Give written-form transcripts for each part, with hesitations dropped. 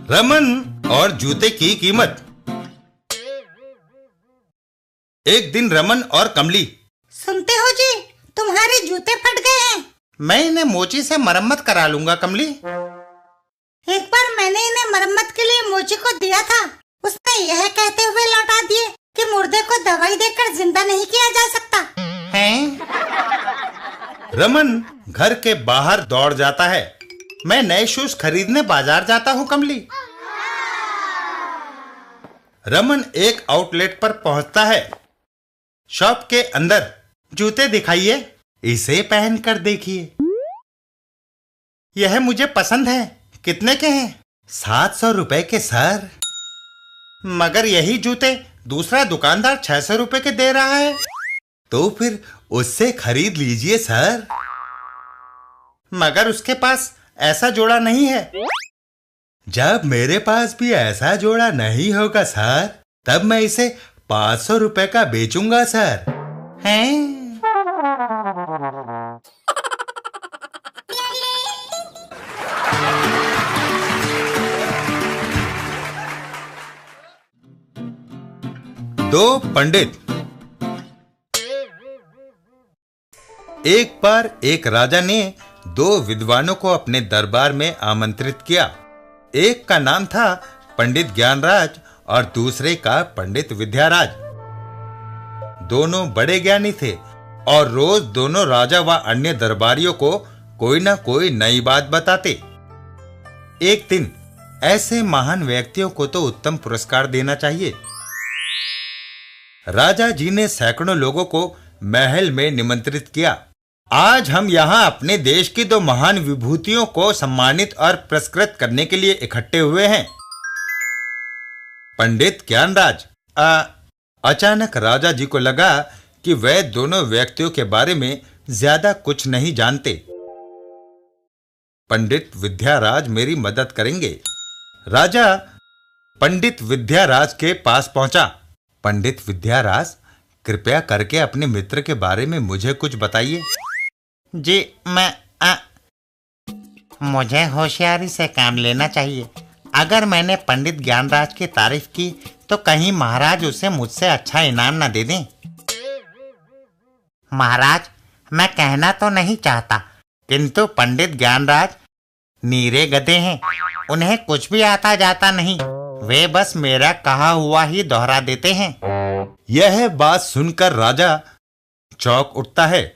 रमन और जूते की कीमत। एक दिन रमन और कमली। सुनते हो जी, तुम्हारे जूते फट गए हैं। मैं इन्हें मोची से मरम्मत करा लूंगा कमली। एक बार मैंने इन्हें मरम्मत के लिए मोची को दिया था, उसने यह कहते हुए लौटा दिए कि मुर्दे को दवाई देकर जिंदा नहीं किया जा सकता हैं? रमन घर के बाहर दौड़ जाता है। मैं नए शूज खरीदने बाजार जाता हूँ कमली। रमन एक आउटलेट पर पहुंचता है। शॉप के अंदर जूते दिखाइए, इसे पहनकर देखिए। यह मुझे पसंद है। कितने के हैं? 700 रुपए के सर। मगर यही जूते दूसरा दुकानदार 600 रुपए के दे रहा है। तो फिर उससे खरीद लीजिए सर। मगर उसके पास ऐसा जोड़ा नहीं है। जब मेरे पास भी ऐसा जोड़ा नहीं होगा सर, तब मैं इसे 500 रुपए का बेचूंगा सर। हैं? दो पंडित। एक बार एक राजा ने दो विद्वानों को अपने दरबार में आमंत्रित किया। एक का नाम था पंडित ज्ञानराज और दूसरे का पंडित विद्याराज। दोनों बड़े ज्ञानी थे और रोज दोनों राजा व अन्य दरबारियों को कोई ना कोई नई बात बताते। एक दिन ऐसे महान व्यक्तियों को तो उत्तम पुरस्कार देना चाहिए। राजा जी ने सैकड़ों लोगों को महल में निमंत्रित किया। आज हम यहाँ अपने देश की दो महान विभूतियों को सम्मानित और पुरस्कृत करने के लिए इकट्ठे हुए हैं। पंडित ज्ञानराज। अचानक राजा जी को लगा कि वे दोनों व्यक्तियों के बारे में ज्यादा कुछ नहीं जानते। पंडित विद्याराज मेरी मदद करेंगे। राजा पंडित विद्याराज के पास पहुंचा। पंडित विद्याराज, कृपया करके अपने मित्र के बारे में मुझे कुछ बताइए। जी, मुझे होशियारी से काम लेना चाहिए। अगर मैंने पंडित ज्ञानराज की तारीफ की तो कहीं महाराज उसे मुझसे अच्छा इनाम न दे दें। महाराज, मैं कहना तो नहीं चाहता, किंतु पंडित ज्ञानराज नीरे गधे हैं। उन्हें कुछ भी आता जाता नहीं, वे बस मेरा कहा हुआ ही दोहरा देते हैं। यह बात सुनकर राजा चौंक उठता है।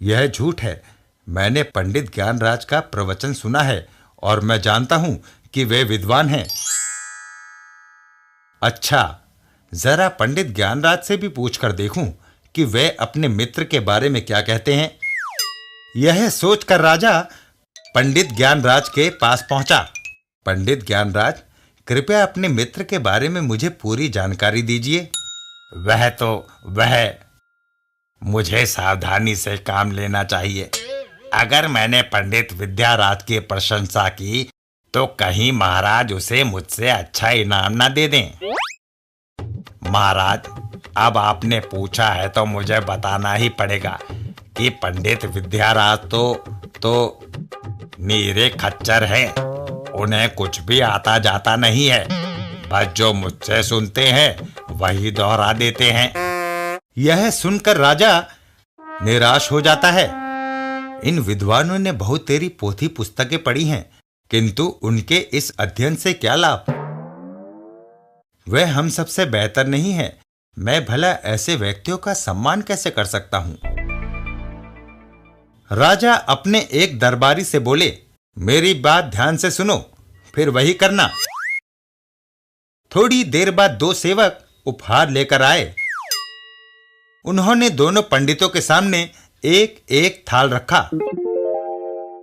यह झूठ है। मैंने पंडित ज्ञानराज का प्रवचन सुना है और मैं जानता हूं कि वे विद्वान हैं। अच्छा, जरा पंडित ज्ञानराज से भी पूछकर देखूं कि वे अपने मित्र के बारे में क्या कहते हैं। यह सोचकर राजा पंडित ज्ञानराज के पास पहुंचा। पंडित ज्ञानराज, कृपया अपने मित्र के बारे में मुझे पूरी जानकारी दीजिए। वह मुझे सावधानी से काम लेना चाहिए। अगर मैंने पंडित विद्याराज की प्रशंसा की तो कहीं महाराज उसे मुझसे अच्छा इनाम ना दे दें। महाराज, अब आपने पूछा है तो मुझे बताना ही पड़ेगा कि पंडित विद्याराज तो नीरे खच्चर हैं। उन्हें कुछ भी आता जाता नहीं है। बस जो मुझसे सुनते हैं वही दोहरा देते हैं। यह सुनकर राजा निराश हो जाता है। इन विद्वानों ने बहुत तेरी पोथी पुस्तकें पढ़ी हैं, किंतु उनके इस अध्ययन से क्या लाभ? वे हम सबसे बेहतर नहीं हैं। मैं भला ऐसे व्यक्तियों का सम्मान कैसे कर सकता हूं? राजा अपने एक दरबारी से बोले, मेरी बात ध्यान से सुनो, फिर वही करना। थोड़ी देर बाद दो सेवक उपहार लेकर आए। उन्होंने दोनों पंडितों के सामने एक एक थाल रखा।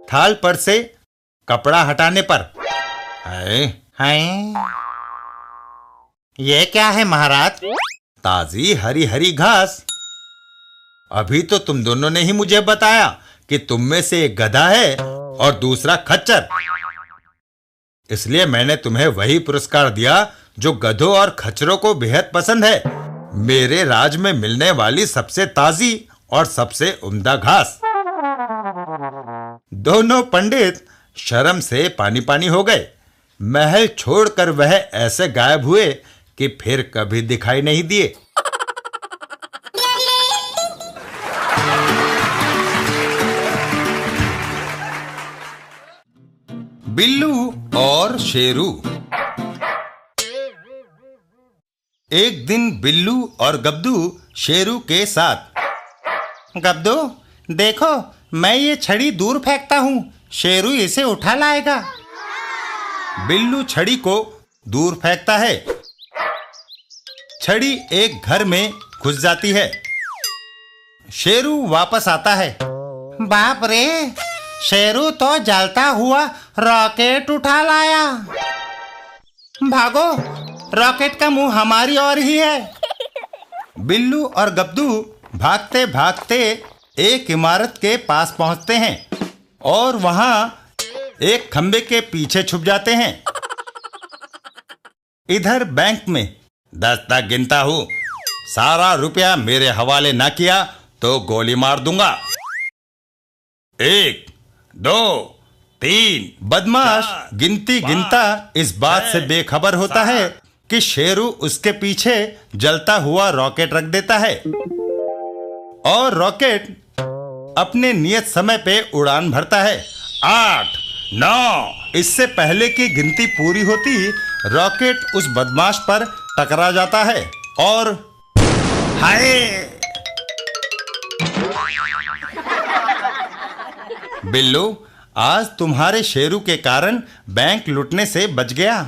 थाल पर से कपड़ा हटाने पर, ये क्या है महाराज? ताजी हरी हरी घास। अभी तो तुम दोनों ने ही मुझे बताया कि तुम में से एक गधा है और दूसरा खच्चर। इसलिए मैंने तुम्हें वही पुरस्कार दिया जो गधों और खच्चरों को बेहद पसंद है। मेरे राज में मिलने वाली सबसे ताजी और सबसे उम्दा घास। दोनों पंडित शर्म से पानी पानी हो गए। महल छोड़कर वह ऐसे गायब हुए कि फिर कभी दिखाई नहीं दिए। बिल्लू और शेरू। एक दिन बिल्लू और गब्दू शेरू के साथ। गब्दू, देखो, मैं ये छड़ी दूर फेंकता हूँ, शेरू इसे उठा लाएगा। बिल्लू छड़ी को दूर फेंकता है। छड़ी एक घर में घुस जाती है। शेरू वापस आता है। बाप रे, शेरू तो जलता हुआ रॉकेट उठा लाया। भागो, रॉकेट का मुंह हमारी ओर ही है। बिल्लू और गब्दू भागते भागते एक इमारत के पास पहुंचते हैं और वहां एक खंबे के पीछे छुप जाते हैं। इधर बैंक में 10 तक गिनता हूं, सारा रुपया मेरे हवाले ना किया तो गोली मार दूंगा। 1, 2, 3। बदमाश गिनती गिनता इस बात से बेखबर होता है कि शेरू उसके पीछे जलता हुआ रॉकेट रख देता है और रॉकेट अपने नियत समय पे उड़ान भरता है। 8, 9। इससे पहले कि गिनती पूरी होती, रॉकेट उस बदमाश पर टकरा जाता है और हाय! बिल्लू, आज तुम्हारे शेरू के कारण बैंक लूटने से बच गया।